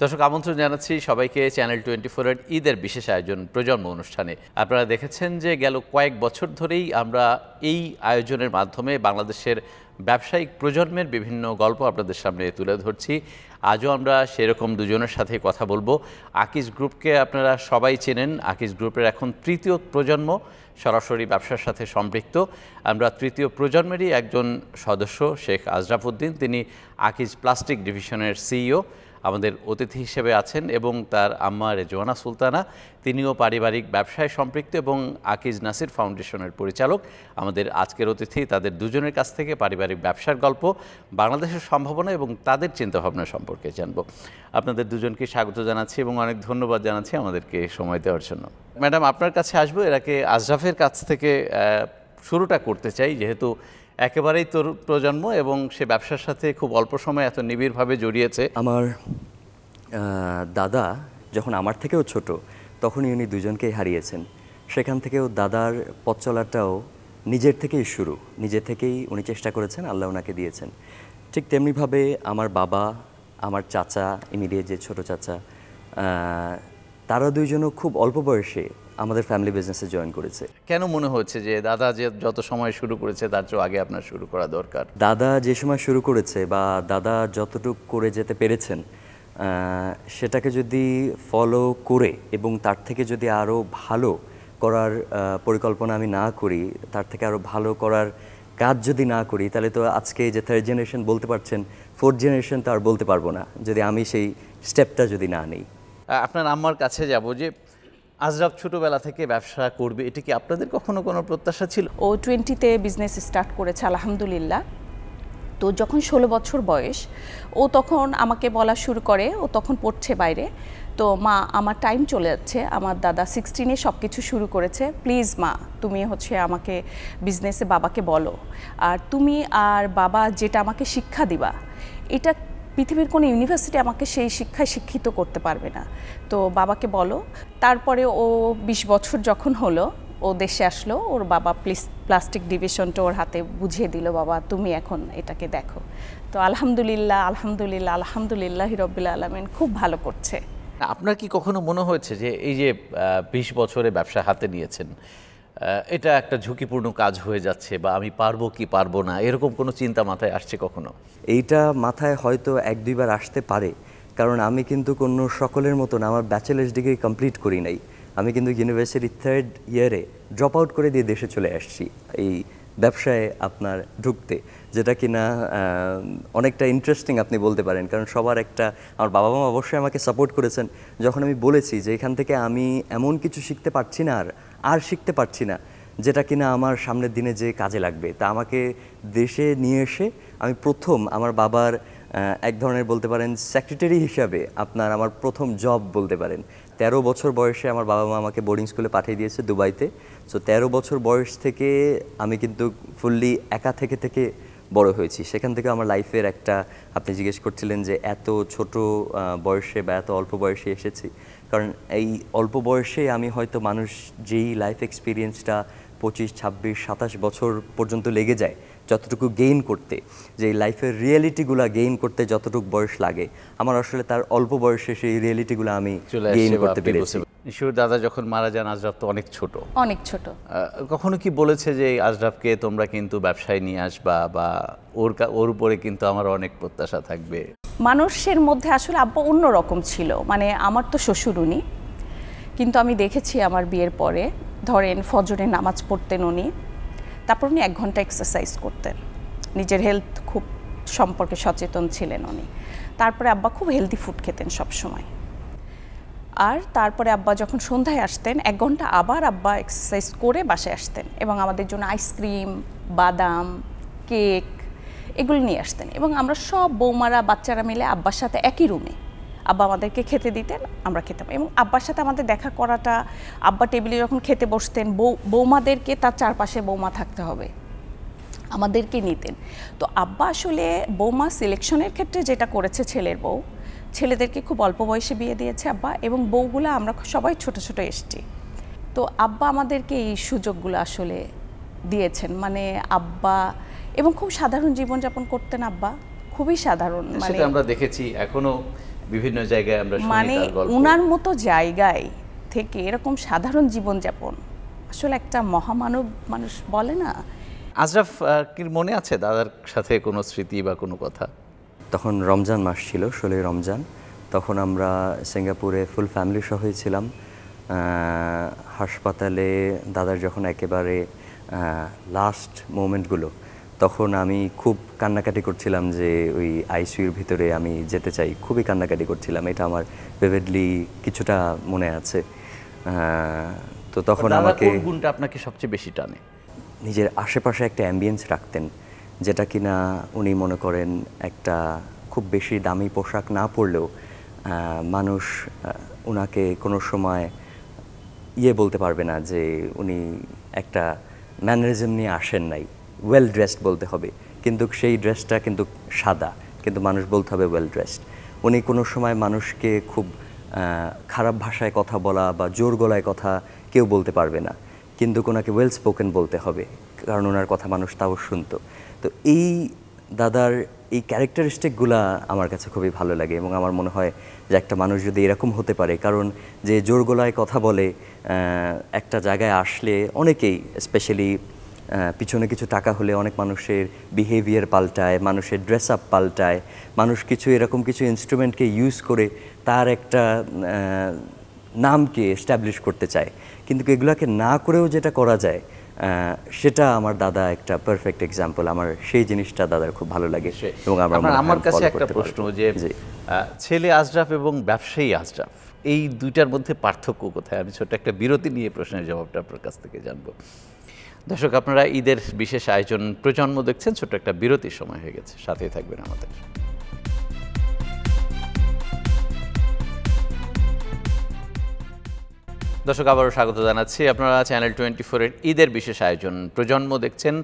দর্শক আমন্ত্রণ জানাচ্ছি সবাইকে চ্যানেল 24 এর ঈদের বিশেষ আয়োজন প্রজন্ম অনুষ্ঠানে। আপনারা দেখেছেন যে গেল কয়েক বছর ধরেই আমরা এই আয়োজনের মাধ্যমে বাংলাদেশের ব্যবসায়িক প্রজন্মের বিভিন্ন গল্প আপনাদের সামনে তুলে ধরছি। আজও আমরা সেরকম দুজনের সাথে কথা বলবো। আকিজ গ্রুপকে আপনারা সবাই চেনেন। আকিজ গ্রুপের এখন তৃতীয় প্রজন্ম সরাসরি ব্যবসার সাথে সম্পৃক্ত। আমরা তৃতীয় প্রজন্মেরই একজন সদস্য শেখ আশরাফ উদ্দিন, তিনি আকিজ প্লাস্টিক ডিভিশনের সিইও আমাদের অতিথি হিসেবে আছেন, এবং তার আম্মা রেজওয়ানা সুলতানা, তিনিও পারিবারিক ব্যবসায় সম্পৃক্ত এবং আকিজ নাসির ফাউন্ডেশনের পরিচালক। আমাদের আজকের অতিথি, তাদের দুজনের কাছ থেকে পারিবারিক ব্যবসার গল্প, বাংলাদেশের সম্ভাবনা এবং তাদের চিন্তাভাবনা সম্পর্কে জানব। আপনাদের দুজনকে স্বাগত জানাচ্ছি এবং অনেক ধন্যবাদ জানাচ্ছি আমাদেরকে সময় দেওয়ার জন্য। ম্যাডাম, আপনার কাছে আসবো। এর আগে আশরাফের কাছ থেকে শুরুটা করতে চাই, যেহেতু একেবারেই তরুণ প্রজন্ম এবং সে ব্যবসার সাথে খুব অল্প সময় এত নিবিড়ভাবে জড়িয়েছে। আমার দাদা যখন আমার থেকেও ছোট, তখনই উনি দুজনকেই হারিয়েছেন। সেখান থেকেও দাদার পথ চলাটাও নিজের থেকেই শুরু, নিজে থেকেই উনি চেষ্টা করেছেন, আল্লাহ ওনাকে দিয়েছেন। ঠিক তেমনিভাবে আমার বাবা, আমার চাচা, ইমিডিয়েট যে ছোটো চাচা, তারা দুইজনও খুব অল্প বয়সে আমাদের ফ্যামিলি বিজনেসে জয়েন করেছে। কেন মনে হচ্ছে যে দাদা যে যত সময় শুরু করেছে তার চেয়ে আগে আপনার শুরু করা দরকার? দাদা যে সময় শুরু করেছে বা দাদা যতটুকু করে যেতে পেরেছেন, সেটাকে যদি ফলো করে এবং তার থেকে যদি আরও ভালো করার পরিকল্পনা আমি না করি, তার থেকে আরও ভালো করার কাজ যদি না করি, তাহলে তো আজকে যে থার্ড জেনারেশন বলতে পারছেন, ফোর্থ জেনারেশন তো আর বলতে পারবো না যদি আমি সেই স্টেপটা যদি না নিই। আপনার আম্মার কাছে যাব যে আশরাফ ছোটোবেলা থেকে ব্যবসা করবে, এটা কি আপনাদের কখনো কোনো প্রত্যাশা ছিল? ও 20-তে বিজনেস স্টার্ট করেছে আলহামদুলিল্লাহ। তো যখন 16 বছর বয়স, ও তখন আমাকে বলা শুরু করে, ও তখন পড়ছে বাইরে। তো মা, আমার টাইম চলে যাচ্ছে, আমার দাদা 16-এ সব কিছু শুরু করেছে, প্লিজ মা তুমি আমাকে বিজনেসে বাবাকে বলো, আর তুমি আর বাবা যেটা আমাকে শিক্ষা দিবা, এটা পৃথিবীর কোনো ইউনিভার্সিটি আমাকে সেই শিক্ষায় শিক্ষিত করতে পারবে না, তো বাবাকে বলো। তারপরে ও 20 বছর যখন হলো, ও দেশে আসলো, ওর বাবা প্লাস্টিক ডিভিশনটা ওর হাতে বুঝিয়ে দিল, বাবা তুমি এখন এটাকে দেখো। তো আলহামদুলিল্লাহ আলহামদুলিল্লাহ আলহামদুলিল্লাহ রব্বিল আলামিন খুব ভালো করছে। আপনার কি কখনো মনে হয়েছে যে এই যে 20 বছরে ব্যবসা হাতে নিয়েছেন, এটা একটা ঝুঁকিপূর্ণ কাজ হয়ে যাচ্ছে, বা আমি পারবো কি পারবো না, এরকম কোনো চিন্তা মাথায় আসছে কখনো? এইটা মাথায় হয়তো 1-2 বার আসতে পারে, কারণ আমি কিন্তু কোনো সকলের মতো না, আমার ব্যাচেলার্স ডিগ্রি কমপ্লিট করি নাই। আমি কিন্তু ইউনিভার্সিটির 3rd ইয়ারে ড্রপ আউট করে দিয়ে দেশে চলে আসছি এই ব্যবসায় আপনার ঢুকতে, যেটা কিনা অনেকটা ইন্টারেস্টিং আপনি বলতে পারেন। কারণ সবার একটা, আমার বাবা মা অবশ্যই আমাকে সাপোর্ট করেছেন। যখন আমি বলেছি যে এখান থেকে আমি এমন কিছু শিখতে পারছি না, আর শিখতে পারছি না যেটা কিনা আমার সামনের দিনে যে কাজে লাগবে, তা আমাকে দেশে নিয়ে এসে আমি প্রথম আমার বাবার এক ধরনের বলতে পারেন সেক্রেটারি হিসাবে আপনার আমার প্রথম জব বলতে পারেন। 13 বছর বয়সে আমার বাবা মা আমাকে বোর্ডিং স্কুলে পাঠিয়ে দিয়েছে দুবাইতে। সো 13 বছর বয়স থেকে আমি কিন্তু ফুললি একা থেকে বড় হয়েছি। সেখান থেকে আমার লাইফের একটা, আপনি জিজ্ঞেস করছিলেন যে এত ছোট বয়সে বা এত অল্প বয়সে এসেছি, কারণ এই অল্প বয়সে আমি হয়তো মানুষ যেই লাইফ এক্সপিরিয়েন্সটা 25, 26, 27 বছর পর্যন্ত লেগে যায় যতটুকু গেইন করতে, যে লাইফের রিয়েলিটিগুলো গেইন করতে যতটুকু বয়স লাগে, আমার আসলে তার অল্প বয়সে সেই রিয়েলিটিগুলো আমি গেইন করতে পেরেছি। ঈশ্বর দাদা যখন মারা যান, আশরাফ তো অনেক ছোট, অনেক ছোট। কখনো কি বলেছে যে আশরাফকে তোমরা কিন্তু ব্যবসায় নিয়ে আসবা, বা ওর উপরে কিন্তু আমার অনেক প্রত্যাশা থাকবে? মানুষের মধ্যে আসলে আব্বা অন্য রকম ছিল। মানে আমার তো শ্বশুর উনি, কিন্তু আমি দেখেছি আমার বিয়ের পরে, ধরেন ফজরে নামাজ পড়তেন উনি, তারপর উনি 1 ঘন্টা এক্সারসাইজ করতেন, নিজের হেলথ খুব সম্পর্কে সচেতন ছিলেন উনি। তারপরে আব্বা খুব হেলদি ফুড খেতেন সব সময়। আর তারপরে আব্বা যখন সন্ধ্যায় আসতেন, 1 ঘন্টা আবার আব্বা এক্সারসাইজ করে বাসায় আসতেন, এবং আমাদের জন্য আইসক্রিম, বাদাম, কেক এগুলো নিয়ে আসতেন, এবং আমরা সব বৌমারা বাচ্চারা মিলে আব্বার সাথে একই রুমে আব্বা আমাদেরকে খেতে দিতেন, আমরা খেতাম। এবং আব্বার সাথে আমাদের দেখা করাটা, আব্বা টেবিলে যখন খেতে বসতেন, বৌমাদেরকে তার চারপাশে বৌমা থাকতে হবে, আমাদেরকে নিতেন। তো আব্বা আসলে বৌমা সিলেকশনের ক্ষেত্রে যেটা করেছে, ছেলের বউ, ছেলেদেরকে খুব অল্প বয়সে বিয়ে দিয়েছে আব্বা, এবং বউগুলো আমরা সবাই ছোট ছোট এসছি। তো আব্বা আমাদেরকে এই সুযোগগুলো আসলে দিয়েছেন। মানে আব্বা, এবং খুব সাধারণ জীবনযাপন করতেন আব্বা, খুবই সাধারণ। মানে আমরা দেখেছি এখনো বিভিন্ন জায়গায় আমরা শুনি মানে তার গল্প। উনার মতো জায়গায় থেকে এরকম সাধারণ জীবনযাপন আসলে একটা মহামানব মানুষ বলে না। আশরাফ কি মনে আছে দাদার সাথে কোনো স্মৃতি বা কোনো কথা? তখন রমজান মাস ছিল, 16ই রমজান। তখন আমরা সিঙ্গাপুরে ফুল ফ্যামিলি সহই ছিলাম। হাসপাতালে দাদার যখন একেবারে লাস্ট মোমেন্টগুলো, তখন আমি খুব কান্নাকাটি করছিলাম যে ওই আইসিইউর ভিতরে আমি যেতে চাই, খুবই কান্নাকাটি করছিলাম। এটা আমার ভিভিডলি কিছুটা মনে আছে। তো তখন আমাকে কোন গুণটা আপনাকে সবচেয়ে বেশি টানে? নিজের আশেপাশে একটা অ্যাম্বিয়েন্স রাখতেন, যেটা কিনা উনি মনে করেন একটা খুব বেশি দামি পোশাক না পরলেও মানুষ ওনাকে কোনো সময় বলতে পারবে না যে উনি একটা ম্যানারিজম নিয়ে আসেন নাই। ওয়েল ড্রেসড বলতে হবে, কিন্তু সেই ড্রেসটা কিন্তু সাদা, কিন্তু মানুষ বলতে হবে ওয়েল ড্রেসড। উনি কোনো সময় মানুষকে খুব খারাপ ভাষায় কথা বলা বা জোর গলায় কথা কেউ বলতে পারবে না, কিন্তু ওনাকে ওয়েল স্পোকেন বলতে হবে, কারণ ওনার কথা মানুষ তাও শুনতো। তো এই দাদার এই ক্যারেক্টারিস্টিকগুলা আমার কাছে খুবই ভালো লাগে, এবং আমার মনে হয় যে একটা মানুষ যদি এরকম হতে পারে, কারণ যে জোর গলায় কথা বলে একটা জায়গায় আসলে অনেকেই, স্পেশালি পিছনে কিছু টাকা হলে অনেক মানুষের বিহেভিয়ার পাল্টায়, মানুষের ড্রেস আপ পাল্টায়, মানুষ কিছু এরকম কিছু ইনস্ট্রুমেন্টকে ইউজ করে তার একটা নামকে এস্টাবলিশ করতে চায়, কিন্তু এগুলোকে না করেও যেটা করা যায় সেটা আমার দাদা একটা পারফেক্ট এক্সাম্পল। আমার সেই জিনিসটা দাদার খুব ভালো লাগে। এবং আমার কাছে একটা প্রশ্ন, যে ছেলে আশরাফ এবং ব্যবসায়ী আশরাফ, এই দুইটার মধ্যে পার্থক্য কোথায়? আমি ছোট্ট একটা বিরতি নিয়ে প্রশ্নের জবাবটা আপনার কাছ থেকে জানবো। দর্শক, আপনারা ঈদের বিশেষ আয়োজন প্রজন্ম দেখছেন। ছোট্ট একটা বিরতির সময় হয়ে গেছে, সাথেই থাকবেন আমাদের। দর্শক, আবারও স্বাগত জানাচ্ছি। আপনারা চ্যানেল 24-এর ঈদের বিশেষ আয়োজন প্রজন্ম দেখছেন।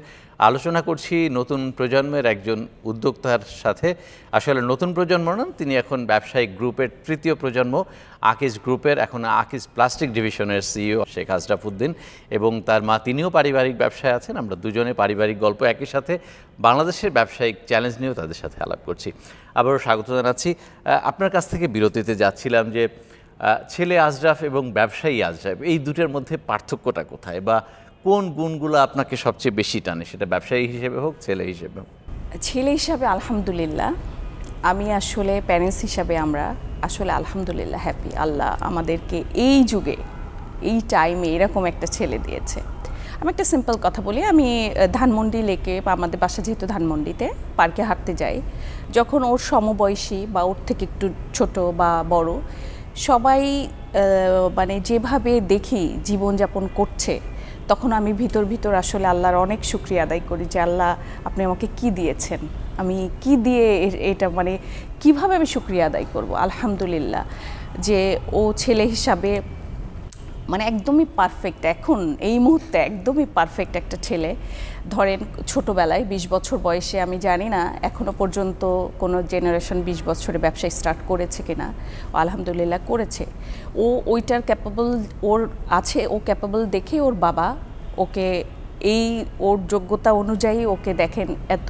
আলোচনা করছি নতুন প্রজন্মের একজন উদ্যোক্তার সাথে। আসলে নতুন প্রজন্ম নন, তিনি এখন ব্যবসায়িক গ্রুপের তৃতীয় প্রজন্ম, আকিজ গ্রুপের, এখন আকিজ প্লাস্টিক ডিভিশনের সিইও শেখ আশরাফ উদ্দিন, এবং তার মা, তিনিও পারিবারিক ব্যবসায় আছেন। আমরা দুজনে পারিবারিক গল্প, একই সাথে বাংলাদেশের ব্যবসায়িক চ্যালেঞ্জ নিয়েও তাদের সাথে আলাপ করছি। আবারও স্বাগত জানাচ্ছি। আপনার কাছ থেকে বিরতিতে যাচ্ছিলাম যে ছেলে আশরাফ এবং ব্যবসায়ী আশরাফ, এই দুটোর মধ্যে পার্থক্যটা কোথায়, বা কোন গুণগুলো আপনাকে সবচেয়ে বেশি টানে, সেটা ব্যবসায়ী হিসেবে হোক, ছেলে হিসেবে হোক? ছেলে হিসাবে আলহামদুলিল্লাহ, আমি আসলে প্যারেন্টস হিসাবে আমরা আসলে আলহামদুলিল্লাহ হ্যাপি। আল্লাহ আমাদেরকে এই যুগে, এই টাইমে এরকম একটা ছেলে দিয়েছে। আমি একটা সিম্পল কথা বলি, আমি ধানমন্ডি লেকে, বা আমাদের বাসা যেহেতু ধানমন্ডিতে, পার্কে হাঁটতে যাই। যখন ওর সমবয়সী বা ওর থেকে একটু ছোট বা বড় সবাই মানে যেভাবে দেখি জীবনযাপন করছে, তখন আমি ভিতর আসলে আল্লাহর অনেক শুকরিয়া আদায় করি যে আল্লাহ আপনি আমাকে কি দিয়েছেন, আমি কি দিয়ে এটা মানে কিভাবে আমি শুকরিয়া আদায় করব। আলহামদুলিল্লাহ যে ও ছেলে হিসাবে মানে একদমই পারফেক্ট, এখন এই মুহূর্তে একদমই পারফেক্ট একটা ছেলে। ধরেন ছোটোবেলায় 20 বছর বয়সে, আমি জানি না এখনও পর্যন্ত কোনো জেনারেশন 20 বছরে ব্যবসা স্টার্ট করেছে কিনা, আলহামদুলিল্লাহ করেছে। ও ওইটার ক্যাপাবল ওর আছে, ও ক্যাপাবল দেখে ওর বাবা ওকে এই ওর যোগ্যতা অনুযায়ী ওকে দেখেন এত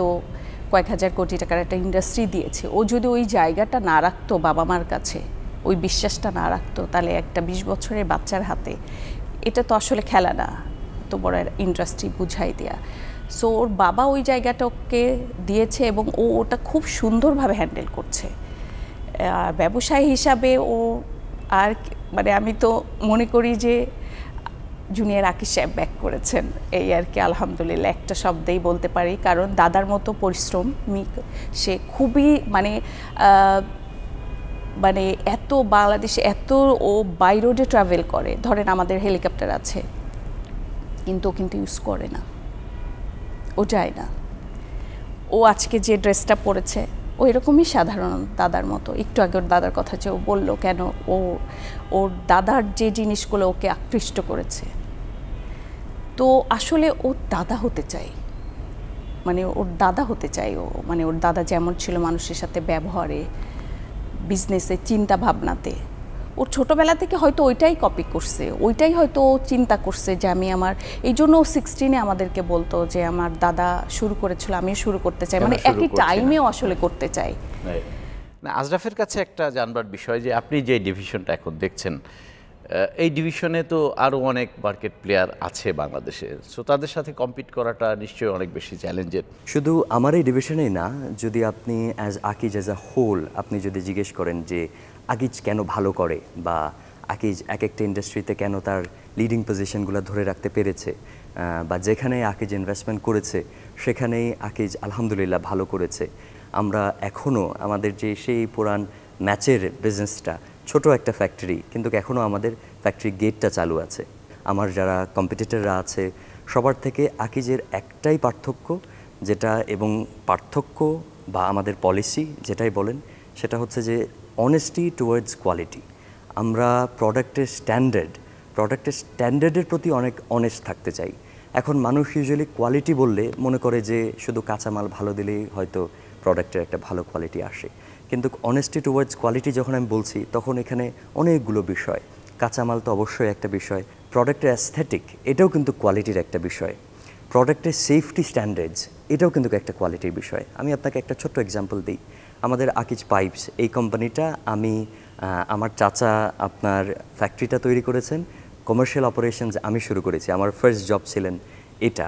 কয়েক হাজার কোটি টাকার একটা ইন্ডাস্ট্রি দিয়েছে। ও যদি ওই জায়গাটা না রাখতো বাবা মার কাছে, ওই বিশ্বাসটা না রাখতো, তাহলে একটা 20 বছরের বাচ্চার হাতে এটা তো আসলে খেলা না, তো বড় ইন্ডাস্ট্রি বুঝাই দেয়া। সো ওর বাবা ওই জায়গাটা ওকে দিয়েছে, এবং ও ওটা খুব সুন্দরভাবে হ্যান্ডেল করছে। ব্যবসায়ী হিসাবে ও আর মানে আমি তো মনে করি যে জুনিয়র আকিজ সাহেব ব্যাক করেছেন, এই আর কি। আলহামদুলিল্লাহ একটা শব্দেই বলতে পারি, কারণ দাদার মতো পরিশ্রমী সে খুবই মানে এত বাংলাদেশে এত ও বাই রোডে ট্রাভেল করে। ধরেন আমাদের হেলিকপ্টার আছে, কিন্তু ও কিন্তু ইউজ করে না, ও যায় না। ও আজকে যে ড্রেসটা পরেছে ও এরকমই সাধারণ দাদার মতো। একটু আগে ওর দাদার কথা যে ও বললো, কেন ওর দাদার যে জিনিসগুলো ওকে আকৃষ্ট করেছে, তো আসলে ওর দাদা হতে চাই, মানে ওর দাদা হতে চাই ও, মানে ওর দাদা যেমন ছিল মানুষের সাথে ব্যবহারে, বিজনেসে, চিন্তা ভাবনাতে। ওর ছোটোবেলা থেকে হয়তো ওইটাই কপি করছে, ওইটাই হয়তো ও চিন্তা করছে যে আমি আমার, এই জন্য ও 16-এ আমাদেরকে বলতো যে আমার দাদা শুরু করেছিল, আমিও শুরু করতে চাই, মানে একই টাইমেও আসলে করতে চাই। না, আজরাফের কাছে একটা জানবার বিষয় যে আপনি যে ডিভিশনটা এখন দেখছেন, এই ডিভিশনে তো আরও অনেক মার্কেট প্লেয়ার আছে বাংলাদেশে, সো তাদের সাথে কম্পিট করাটা নিশ্চয়ই অনেক বেশি চ্যালেঞ্জের। শুধু আমার এই ডিভিশনেই না, যদি আপনি আকিজ অ্যাজ আ হোল আপনি যদি জিজ্ঞেস করেন যে আকিজ কেন ভালো করে বা আকিজ এক একটা ইন্ডাস্ট্রিতে কেন তার লিডিং পজিশনগুলো ধরে রাখতে পেরেছে, বা যেখানে আকিজ ইনভেস্টমেন্ট করেছে সেখানেই আকিজ আলহামদুলিল্লাহ ভালো করেছে। আমরা এখনও আমাদের যে সেই পুরান ম্যাচের বিজনেসটা, ছোট একটা ফ্যাক্টরি, কিন্তু এখনও আমাদের ফ্যাক্টরি গেটটা চালু আছে। আমার যারা কম্পিটিটররা আছে সবার থেকে আকিজের একটাই পার্থক্য, যেটা এবং পার্থক্য বা আমাদের পলিসি যেটাই বলেন, সেটা হচ্ছে যে অনেস্টি টুয়ার্ডস কোয়ালিটি। আমরা প্রোডাক্টের স্ট্যান্ডার্ডের প্রতি অনেক অনেস্ট থাকতে চাই। এখন মানুষ ইউজুয়ালি কোয়ালিটি বললে মনে করে যে শুধু কাঁচামাল ভালো দিলেই হয়তো প্রোডাক্টের একটা ভালো কোয়ালিটি আসে, কিন্তু অনেস্টি টুয়ার্ডস কোয়ালিটি যখন আমি বলছি তখন এখানে অনেকগুলো বিষয়। কাঁচামাল তো অবশ্যই একটা বিষয়, প্রোডাক্টের অ্যাস্থেটিক এটাও কিন্তু কোয়ালিটির একটা বিষয়, প্রোডাক্টের সেফটি স্ট্যান্ডার্ডস এটাও কিন্তু একটা কোয়ালিটির বিষয়। আমি আপনাকে একটা ছোট্ট এক্সাম্পল দিই। আমাদের আকিজ পাইপস এই কোম্পানিটা, আমার চাচা আপনার ফ্যাক্টরিটা তৈরি করেছেন, কমার্শিয়াল অপারেশনস আমি শুরু করেছি, আমার ফার্স্ট জব ছিলেন এটা।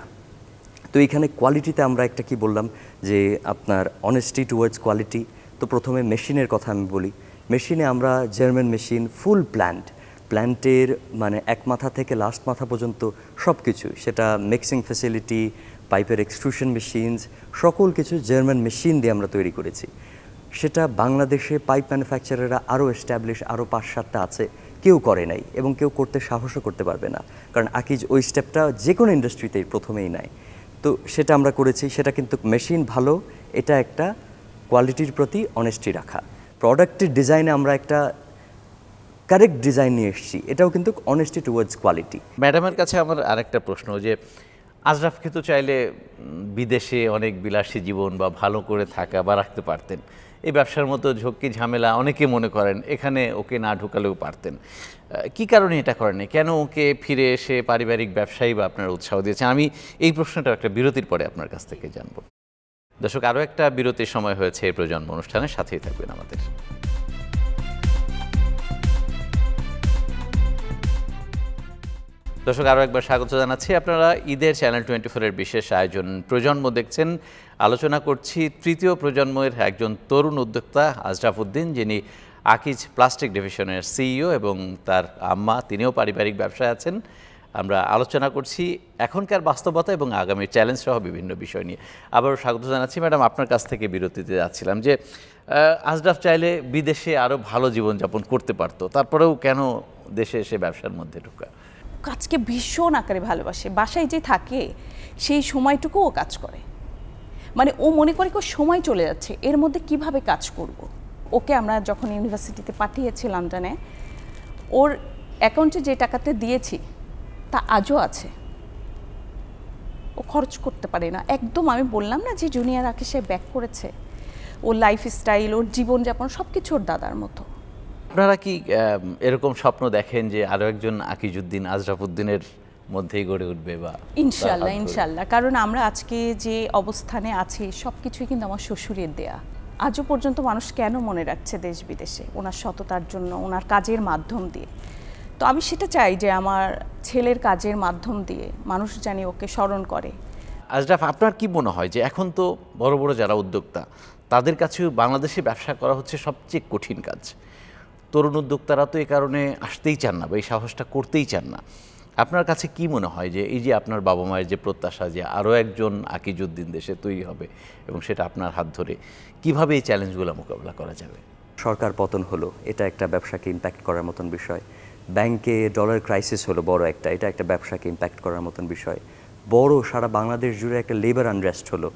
তো এখানে কোয়ালিটিতে আমরা একটা কি বললাম যে আপনার অনেস্টি টুয়ার্ডস কোয়ালিটি। তো প্রথমে মেশিনের কথা আমি বলি। মেশিনে আমরা জার্মান মেশিন, ফুল প্ল্যান্টের মানে এক মাথা থেকে লাস্ট মাথা পর্যন্ত সব কিছু, সেটা মিক্সিং ফ্যাসিলিটি, পাইপের এক্সট্রুশন মেশিনস, সকল কিছু জার্মান মেশিন দিয়ে আমরা তৈরি করেছি। সেটা বাংলাদেশে পাইপ ম্যানুফ্যাকচারাররা আরও এস্টাবলিশ আরও 5-7টা আছে, কেউ করে নাই এবং কেউ করতে সাহসও করতে পারবে না, কারণ আকিজ ওই স্টেপটা যে কোনো ইন্ডাস্ট্রিতেই প্রথমেই নেয়। তো সেটা আমরা করেছি, সেটা কিন্তু মেশিন ভালো, এটা একটা কোয়ালিটির প্রতি অনেস্টি রাখা। প্রোডাক্টের ডিজাইনে আমরা একটা কারেক্ট ডিজাইন নিয়ে এসেছি, এটাও কিন্তু অনেস্টি টুয়ার্ডস কোয়ালিটি। ম্যাডামের কাছে আমার আরেকটা প্রশ্ন, যে আজরাফকে তো চাইলে বিদেশে অনেক বিলাসী জীবন বা ভালো করে থাকা বা রাখতে পারতেন, এই ব্যবসার মতো ঝক্কি ঝামেলা অনেকে মনে করেন এখানে ওকে না ঢুকালেও পারতেন। কি কারণে এটা করেনি? কেন ওকে ফিরে এসে পারিবারিক ব্যবসায়ী বা আপনার উৎসাহ দিয়েছেন? আমি এই প্রশ্নটা একটা বিরতির পরে আপনার কাছ থেকে জানবো। দর্শক, আরও একটা বিরতির সময় হয়েছে এই প্রজন্ম অনুষ্ঠানের সাথেই থাকবেন আমাদের। দর্শক, আরও একবার স্বাগত জানাচ্ছি। আপনারা ঈদের চ্যানেল 24-এর বিশেষ আয়োজন প্রজন্ম দেখছেন। আলোচনা করছি তৃতীয় প্রজন্মের একজন তরুণ উদ্যোক্তা আজরাফ উদ্দিন, যিনি আকিজ প্লাস্টিক ডিভিশনের সিইও এবং তার আম্মা তিনিও পারিবারিক ব্যবসায় আছেন। আমরা আলোচনা করছি এখনকার বাস্তবতা এবং আগামীর চ্যালেঞ্জ সহ বিভিন্ন বিষয় নিয়ে। আবারও স্বাগত জানাচ্ছি। ম্যাডাম, আপনার কাছ থেকে বিরতিতে যাচ্ছিলাম যে আজরাফ চাইলে বিদেশে আরও ভালো জীবনযাপন করতে পারতো, তারপরেও কেন দেশে এসে ব্যবসার মধ্যে ঢোকা? কাজকে ভীষণ আকারে ভালোবাসে। বাসায় যে থাকে সেই সময়টুকু ও কাজ করে, মানে ও মনে করে কেউ সময় চলে যাচ্ছে, এর মধ্যে কিভাবে কাজ করব। ওকে আমরা যখন ইউনিভার্সিটিতে পাঠিয়েছি লন্ডনে, ওর অ্যাকাউন্টে যে টাকাতে দিয়েছি তা আজও আছে, ও খরচ করতে পারে না একদম। আমি বললাম না যে জুনিয়র আকিজে ব্যাক করেছে, ওর লাইফস্টাইল, ওর জীবনযাপন সব কিছু ওর দাদার মতো। আপনারা কি এরকম স্বপ্ন দেখেন যে আরও একজন আকিজউদ্দিন আজরাফ উদ্দিনের মধ্যেই গড়ে উঠবে? বা ইনশাল্লাহ, কারণ আমরা আজকে যে অবস্থানে আছি সব কিছুই কিন্তু আমার শ্বশুরের দেয়া। আজও পর্যন্ত মানুষ কেন মনে রাখছে দেশ বিদেশে? ওনার সততার জন্য, ওনার কাজের মাধ্যম দিয়ে। তো আমি সেটা চাই যে আমার ছেলের কাজের মাধ্যম দিয়ে মানুষ জানি ওকে স্মরণ করে। আজরাফ, আপনার কি মনে হয় যে এখন তো বড় বড় যারা উদ্যোক্তা তাদের কাছেও বাংলাদেশে ব্যবসা করা হচ্ছে সবচেয়ে কঠিন কাজ। তরুণ উদ্যোক্তারা তো এই কারণে আসতেই চান না বা এই সাহসটা করতেই চান না। আপনার কাছে কি মনে হয় যে এই যে আপনার বাবা মায়ের যে প্রত্যাশা যে আরও একজন আকিজউদ্দিন দেশে তৈরি হবে এবং সেটা আপনার হাত ধরে, কিভাবে এই চ্যালেঞ্জগুলো মোকাবিলা করা যাবে? সরকার পতন হলো, এটা একটা ব্যবসাকে ইম্প্যাক্ট করার মতন বিষয়। ব্যাংকে ডলার ক্রাইসিস হলো বড় একটা, এটা একটা ব্যবসাকে ইম্প্যাক্ট করার মতন বিষয়। বড় সারা বাংলাদেশ জুড়ে একটা লেবার আনরেস্ট হলো,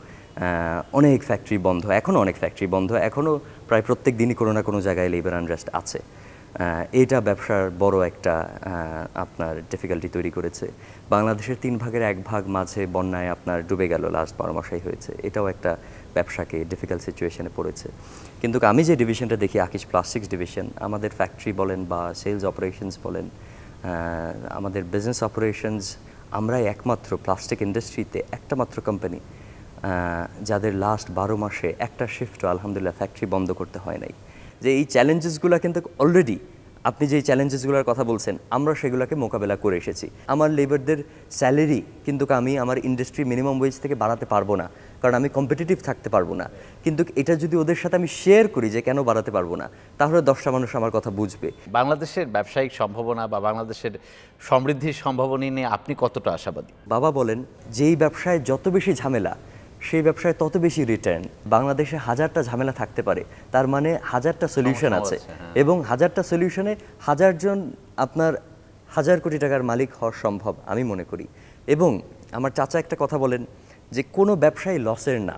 অনেক ফ্যাক্টরি বন্ধ, এখনও অনেক ফ্যাক্টরি বন্ধ, এখনও প্রায় প্রত্যেক দিনই কোনো না কোনো জায়গায় লেবার আনরেস্ট আছে। এইটা ব্যবসার বড় একটা আপনার ডিফিকাল্টি তৈরি করেছে। বাংলাদেশের 3 ভাগের 1 ভাগ মাঝে বন্যায় আপনার ডুবে গেল, লাস্ট 12 মাসেই হয়েছে। এটাও একটা ব্যবসাকে ডিফিকাল্ট সিচুয়েশনে পড়েছে। কিন্তু আমি যে ডিভিশনটা দেখি আকিজ প্লাস্টিক্স ডিভিশন, আমাদের ফ্যাক্টরি বলেন বা সেলস অপারেশনস বলেন, আমাদের বিজনেস অপারেশনস, আমরাই একমাত্র প্লাস্টিক ইন্ডাস্ট্রিতে একটা মাত্র কোম্পানি যাদের লাস্ট 12 মাসে একটা শিফটও আলহামদুলিল্লাহ ফ্যাক্টরি বন্ধ করতে হয় নাই। যে এই চ্যালেঞ্জেসগুলো কিন্তু অলরেডি আপনি যেই চ্যালেঞ্জেসগুলোর কথা বলছেন আমরা সেগুলোকে মোকাবেলা করে এসেছি। আমার লেবারদের স্যালারি কিন্তু আমি আমার ইন্ডাস্ট্রি মিনিমাম ওয়েজ থেকে বাড়াতে পারবো না, কারণ আমি কম্পিটিটিভ থাকতে পারবো না। কিন্তু এটা যদি ওদের সাথে আমি শেয়ার করি যে কেন বাড়াতে পারবো না, তাহলে 10টা মানুষ আমার কথা বুঝবে। বাংলাদেশের ব্যবসায়িক সম্ভাবনা বা বাংলাদেশের সমৃদ্ধির সম্ভাবনা নিয়ে আপনি কতটা আশাবাদী? বাবা বলেন যেই ব্যবসায় যত বেশি ঝামেলা সেই ব্যবসায় তত বেশি রিটার্ন। বাংলাদেশে 1000টা ঝামেলা থাকতে পারে, তার মানে 1000টা সলিউশন আছে, এবং 1000টা সলিউশনে 1000 জন আপনার 1000 কোটি টাকার মালিক হওয়া সম্ভব আমি মনে করি। এবং আমার চাচা একটা কথা বলেন যে কোনো ব্যবসায় লসের না,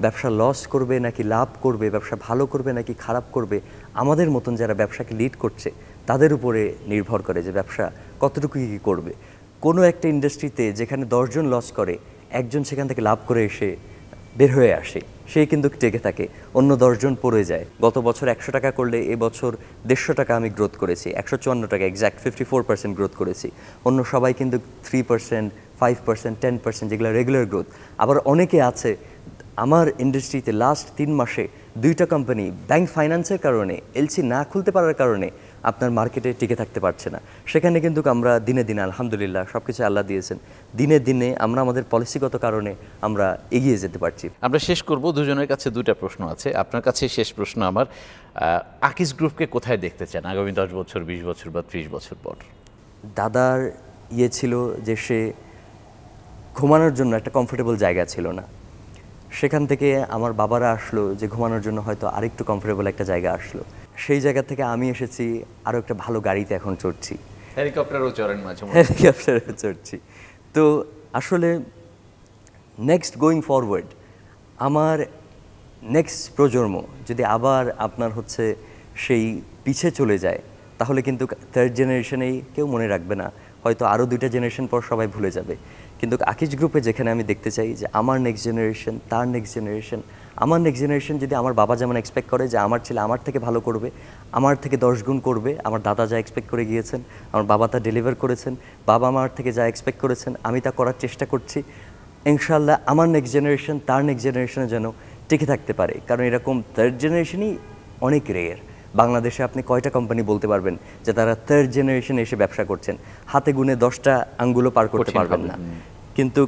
ব্যবসা লস করবে নাকি লাভ করবে, ব্যবসা ভালো করবে নাকি খারাপ করবে, আমাদের মতন যারা ব্যবসাকে লিড করছে তাদের উপরে নির্ভর করে যে ব্যবসা কতটুকু কী করবে। কোনো একটা ইন্ডাস্ট্রিতে যেখানে 10 জন লস করে, একজন সেখান থেকে লাভ করে এসে বের হয়ে আসে, সেই কিন্তু টেকে থাকে, অন্য 10 জন পড়ে যায়। গত বছর 100 টাকা করলে এবছর 150 টাকা আমি গ্রোথ করেছি, 154 টাকা এক্স্যাক্ট 54% গ্রোথ করেছি। অন্য সবাই কিন্তু 3%, 5%, 10% যেগুলো রেগুলার গ্রোথ। আবার অনেকে আছে আমার ইন্ডাস্ট্রিতে লাস্ট 3 মাসে 2টা কোম্পানি ব্যাংক ফাইন্যান্সের কারণে এলসি না খুলতে পারার কারণে আপনার মার্কেটে টিকে থাকতে পারছে না। সেখানে কিন্তু আমরা দিনে দিনে আলহামদুলিল্লাহ সব কিছু আল্লাহ দিয়েছেন, দিনে দিনে আমরা আমাদের পলিসিগত কারণে আমরা এগিয়ে যেতে পারছি। আমরা শেষ করব, দুজনের কাছে 2টা প্রশ্ন আছে। আপনার কাছে শেষ প্রশ্ন আমার, আকিজ গ্রুপকে কোথায় দেখতে চান আগামী 10 বছর, 20 বছর বা 30 বছর পর? দাদার ছিল যে সে ঘুমানোর জন্য একটা কমফোর্টেবল জায়গা ছিল না, সেখান থেকে আমার বাবারা আসলো যে ঘুমানোর জন্য হয়তো আরেকটু কমফোর্টেবল একটা জায়গা আসলো, সেই জায়গা থেকে আমি এসেছি আরও একটা ভালো গাড়িতে এখন চড়ছি, হেলিকপ্টারও চড়েন মাঝে মাঝে। হেলিকপ্টারে চড়ছি। তো আসলে নেক্সট গোয়িং ফরওয়ার্ড আমার নেক্সট প্রজন্ম যদি আবার আপনার হচ্ছে সেই পিছে চলে যায়, তাহলে কিন্তু 3rd জেনারেশনেই কেউ মনে রাখবে না, হয়তো আরও 2টা জেনারেশন পর সবাই ভুলে যাবে। কিন্তু আকিজ গ্রুপে যেখানে আমি দেখতে চাই যে আমার নেক্সট জেনারেশন, তার নেক্সট জেনারেশন, আমার নেক্সট জেনারেশন যদি আমার বাবা যেমন এক্সপেক্ট করে যে আমার ছেলে আমার থেকে ভালো করবে, আমার থেকে 10 গুণ করবে, আমার দাদা যা এক্সপেক্ট করে গিয়েছেন আমার বাবা তা ডেলিভার করেছেন, বাবা আমার থেকে যা এক্সপেক্ট করেছেন আমি তা করার চেষ্টা করছি, ইনশাআল্লাহ আমার নেক্সট জেনারেশন তার নেক্সট জেনারেশনে যেন টিকে থাকতে পারে। কারণ এরকম 3rd জেনারেশনই অনেক রেয়ার। বাংলাদেশে আপনি কয়টা কোম্পানি বলতে পারবেন যে তারা 3rd জেনারেশনে এসে ব্যবসা করছেন? হাতে গুনে 10টা আঙ্গুলও পার করতে পারবেন না। কিন্তু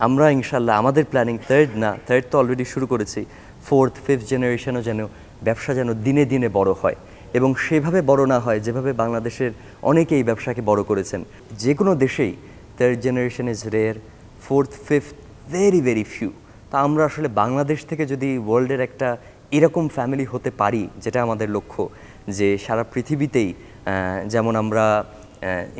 আমরা ইনশাআল্লাহ আমাদের প্ল্যানিং 3rd না, 3rd তো অলরেডি শুরু করেছি, 4th, 5th জেনারেশনও যেন ব্যবসা যেন দিনে দিনে বড় হয়, এবং সেভাবে বড় না হয় যেভাবে বাংলাদেশের অনেকেই এই ব্যবসাকে বড় করেছেন। যে কোনো দেশেই 3rd generation is rare, 4th, 5th very very few. তা আমরা আসলে বাংলাদেশ থেকে যদি ওয়ার্ল্ডের একটা এরকম ফ্যামিলি হতে পারি, যেটা আমাদের লক্ষ্য, যে সারা পৃথিবীতেই যেমন আমরা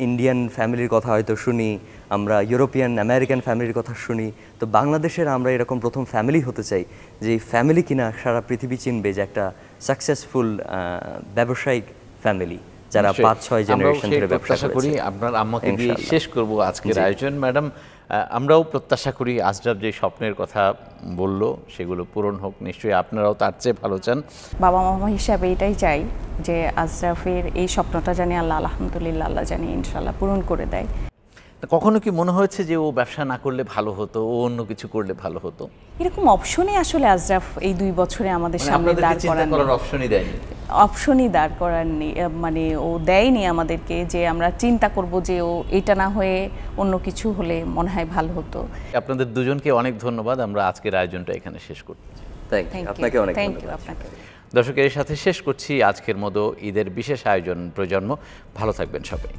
ইন্ডিয়ান ফ্যামিলির কথা হয়তো শুনি, আমরা ইউরোপিয়ান আমেরিকান ফ্যামিলির কথা শুনি, তো বাংলাদেশের আমরা এরকম প্রথম ফ্যামিলি হতে চাই যে ফ্যামিলি কিনা সারা পৃথিবী চিনবে যে একটা সাকসেসফুল ব্যবসায়িক ফ্যামিলি যারা 5-6 জেনারেশন ধরে ব্যবসা করি। আপনার আম্মাকে দিয়ে শেষ করব আজকের আয়োজন। ম্যাডাম, আমরাও প্রত্যাশা করি আজরাফ যে স্বপ্নের কথা বলল সেগুলো পূরণ হোক, নিশ্চয়ই আপনারাও তার চেয়ে ভালো চান। বাবা মামা হিসাবে এটাই চাই যে আজরাফের এই স্বপ্নটা জানি আল্লাহ আলহামদুলিল্লাহ আল্লাহ জানি ইনশাআল্লাহ পূরণ করে দেয়। কখনো কি মনে হয়েছে যে ও ব্যবসা না করলে ভালো হতো, ও অন্য কিছু করলে ভালো হতো? এরকম অপশনই আসলে আজরাফ এই 2 বছরে আমাদের সামনে দাঁড় অপশনই দাঁড় করাননি, মানে ও দেয়নি আমাদেরকে যে আমরা চিন্তা করব যে ও এটা না হয়ে অন্য কিছু হলে মনে হয় ভালো হতো। আপনাদের দুজনকে অনেক ধন্যবাদ। আমরা আজকের আয়োজনটা এখানে শেষ করছি। আপনাকে অনেক ধন্যবাদ। দর্শকের সাথে শেষ করছি আজকের মতো ঈদের বিশেষ আয়োজন প্রজন্ম। ভালো থাকবেন সবাই।